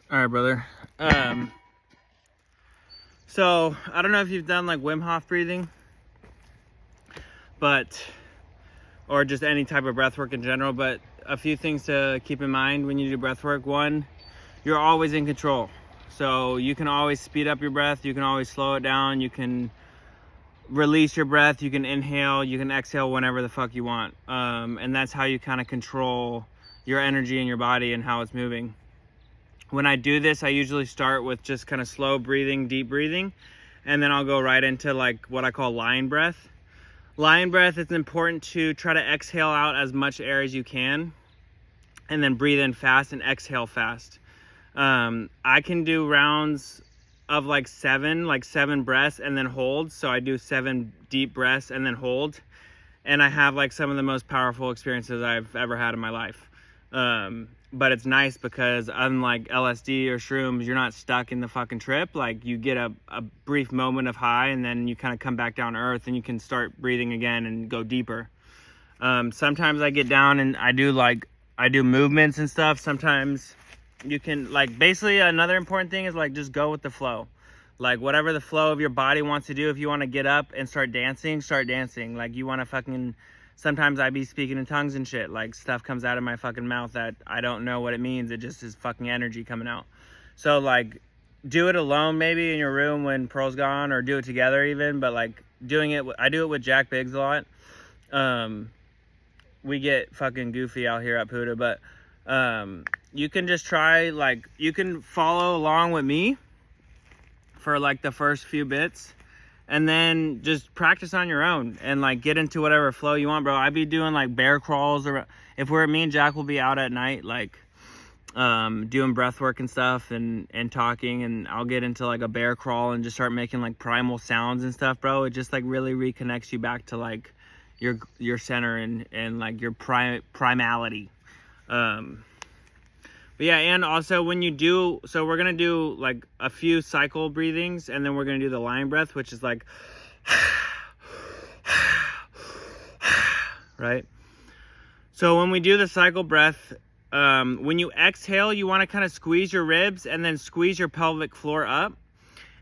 All right, brother. So I don't know if you've done like Wim Hof breathing, or just any type of breath work in general, but a few things to keep in mind when you do breath work. One, you're always in control. So you can always speed up your breath. You can always slow it down. You can release your breath. You can inhale. You can exhale whenever the fuck you want. And that's how you kind of control your energy in your body and how it's moving. When I do this, I usually start with just kind of slow breathing, deep breathing, and then I'll go right into like what I call lion breath. Lion breath, it's important to try to exhale out as much air as you can, and then breathe in fast and exhale fast. I can do rounds of like seven breaths and then hold. So I do 7 deep breaths and then hold. And I have like some of the most powerful experiences I've ever had in my life. But it's nice because unlike LSD or shrooms, you're not stuck in the fucking trip. Like you get a brief moment of high and then you kind of come back down to earth and you can start breathing again and go deeper. Sometimes I get down and I do movements and stuff. Sometimes you can like, basically another important thing is like just go with the flow. Like whatever the flow of your body wants to do. If you want to get up and start dancing, start dancing. Like you want to fucking, sometimes I be speaking in tongues and shit. Like stuff comes out of my fucking mouth that I don't know what it means. It just is fucking energy coming out. So like do it alone maybe in your room when Pearl's gone, or do it together even. But like doing it, I do it with Jack Biggs a lot. We get fucking goofy out here at Puda, but you can just try, like you can follow along with me for like the first few bits and then just practice on your own and like get into whatever flow you want, bro. I be doing like bear crawls, or if me and Jack will be out at night, like doing breath work and stuff and talking, and I'll get into like a bear crawl and just start making like primal sounds and stuff, bro. It just like really reconnects you back to like your center and like your primality. But yeah, and also when you do, so we're gonna do like a few cycle breathings, and then we're gonna do the lion breath, which is like right? So when we do the cycle breath, when you exhale, you want to kind of squeeze your ribs and then squeeze your pelvic floor up.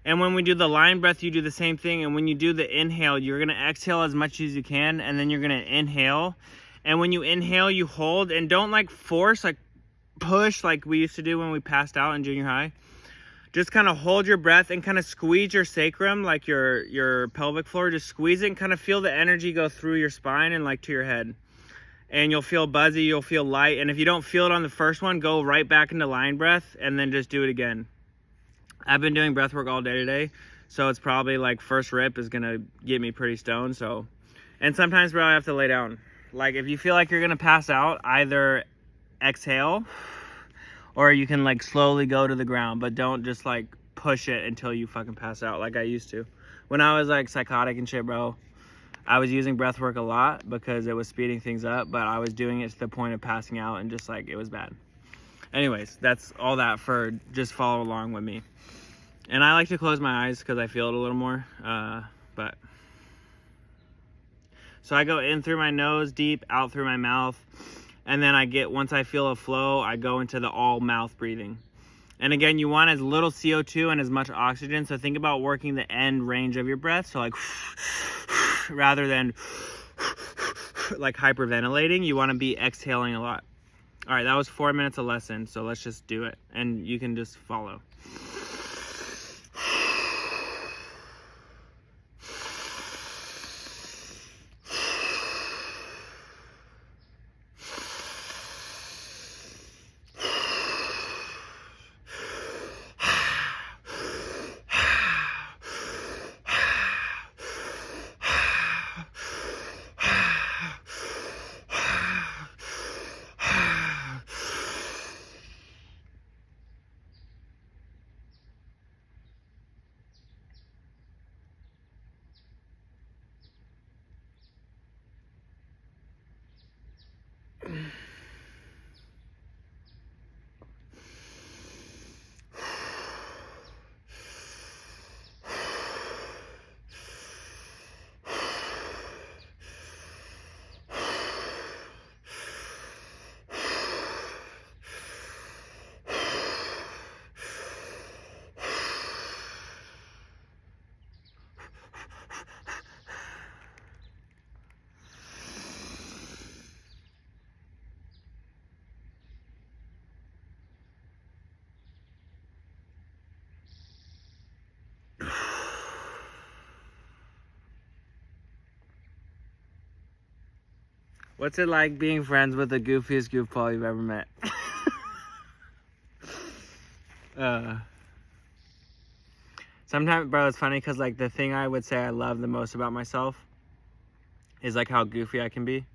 And when we do the lion breath, you do the same thing. And when you do the inhale, you're going to exhale as much as you can, and then you're going to inhale. And when you inhale, you hold, and don't like force, like push like we used to do when we passed out in junior high. Just kind of hold your breath and kind of squeeze your sacrum, like your pelvic floor. Just squeeze it and kind of feel the energy go through your spine and like to your head. And you'll feel buzzy, you'll feel light. And if you don't feel it on the first one, go right back into lion breath and then just do it again. I've been doing breath work all day today, so it's probably like first rip is gonna get me pretty stoned. So, and sometimes, bro, I have to lay down. Like if you feel like you're gonna pass out, either exhale or you can like slowly go to the ground, but don't just like push it until you fucking pass out like I used to. When I was like psychotic and shit, bro, I was using breath work a lot because it was speeding things up, but I was doing it to the point of passing out and just like it was bad. Anyways, that's all that for just follow along with me. And I like to close my eyes because I feel it a little more. But so I go in through my nose deep, out through my mouth. And then once I feel a flow, I go into the all mouth breathing. And again, you want as little CO2 and as much oxygen. So think about working the end range of your breath. So like, rather than like hyperventilating, you want to be exhaling a lot. All right, that was 4 minutes a lesson. So let's just do it. And you can just follow. What's it like being friends with the goofiest goofball you've ever met? Sometimes, bro, it's funny because, like, the thing I would say I love the most about myself is, like, how goofy I can be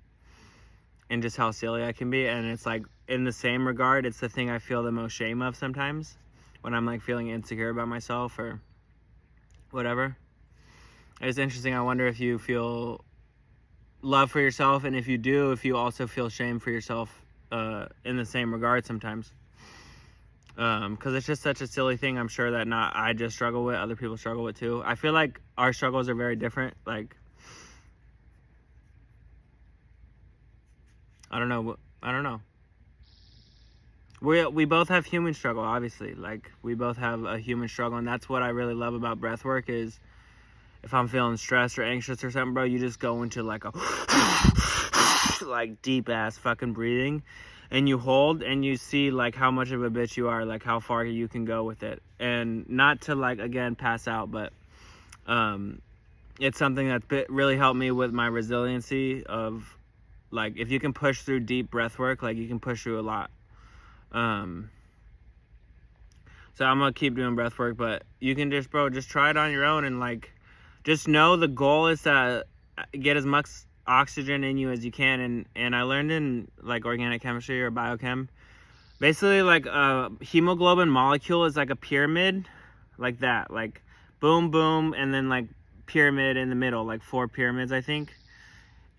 and just how silly I can be. And it's, like, in the same regard, it's the thing I feel the most shame of sometimes when I'm, like, feeling insecure about myself or whatever. It's interesting. I wonder if you feel love for yourself, and if you do, if you also feel shame for yourself in the same regard sometimes. Because it's just such a silly thing. I'm sure that not I just struggle with, other people struggle with too. I feel like our struggles are very different. Like, I don't know. We both have human struggle, obviously. Like, we both have a human struggle, and that's what I really love about breath work is if I'm feeling stressed or anxious or something, bro, you just go into like a like deep ass fucking breathing, and you hold and you see like how much of a bitch you are, like how far you can go with it. And not to like again pass out, but it's something that really helped me with my resiliency of like if you can push through deep breath work, like you can push through a lot. So I'm gonna keep doing breath work, but you can just, bro, just try it on your own, and like just know the goal is to get as much oxygen in you as you can. And I learned in like organic chemistry or biochem, basically like a hemoglobin molecule is like a pyramid, like that, like boom boom, and then like pyramid in the middle, like 4 pyramids I think.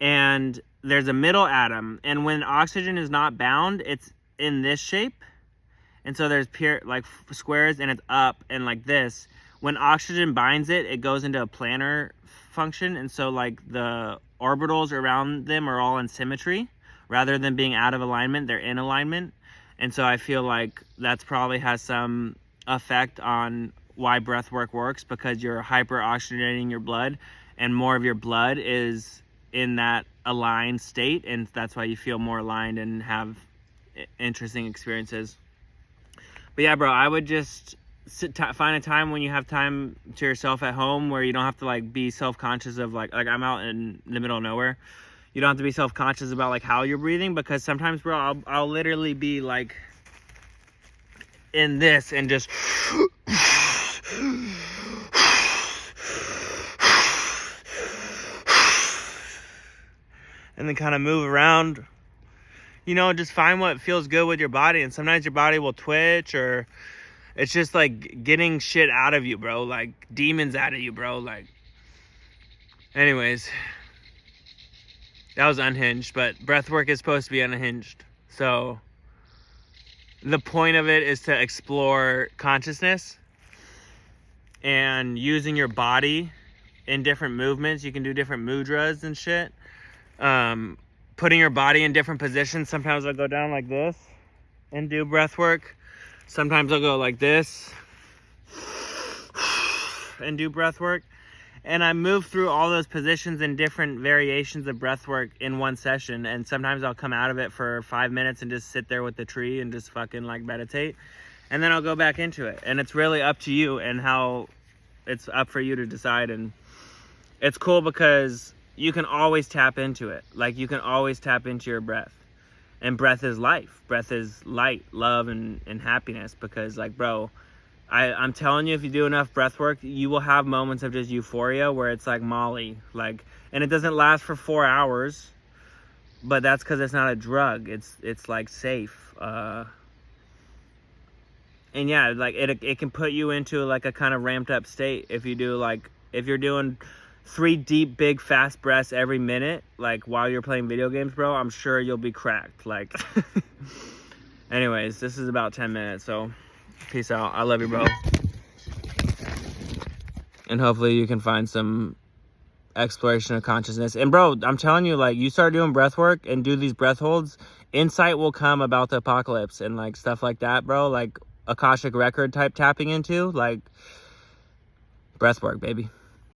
And there's a middle atom, and when oxygen is not bound, it's in this shape. And so there's like squares, and it's up and like this. When oxygen binds it, it goes into a planar function. And so like the orbitals around them are all in symmetry. Rather than being out of alignment, they're in alignment. And so I feel like that's probably has some effect on why breath work works, because you're hyper oxygenating your blood, and more of your blood is in that aligned state. And that's why you feel more aligned and have interesting experiences. But yeah, bro, I would just find a time when you have time to yourself at home where you don't have to like be self-conscious of like I'm out in the middle of nowhere. You don't have to be self-conscious about like how you're breathing, because sometimes, bro, I'll literally be like in this and just and then kind of move around. You know, just find what feels good with your body. And sometimes your body will twitch, or it's just like getting shit out of you, bro. Like demons out of you, bro. Like, anyways, that was unhinged, but breath work is supposed to be unhinged. So the point of it is to explore consciousness and using your body in different movements. You can do different mudras and shit. Putting your body in different positions. Sometimes I'll go down like this and do breath work. Sometimes I'll go like this and do breath work. And I move through all those positions in different variations of breath work in one session. And sometimes I'll come out of it for 5 minutes and just sit there with the tree and just fucking like meditate. And then I'll go back into it. And it's really up to you, and how it's up for you to decide. And it's cool because you can always tap into it. Like, you can always tap into your breath. And breath is life. Breath is light, love, and happiness. Because, like, bro, I'm telling you, if you do enough breath work, you will have moments of just euphoria where it's like Molly. Like, and it doesn't last for 4 hours. But that's because it's not a drug. It's like safe. And yeah, like it can put you into like a kind of ramped up state if you do like, if you're doing 3 deep, big, fast breaths every minute, like while you're playing video games, bro, I'm sure you'll be cracked. Like, anyways, this is about 10 minutes, so peace out. I love you, bro. And hopefully you can find some exploration of consciousness. And bro, I'm telling you, like, you start doing breath work and do these breath holds, insight will come about the apocalypse and like stuff like that, bro. Like akashic record type tapping into, like, breath work, baby.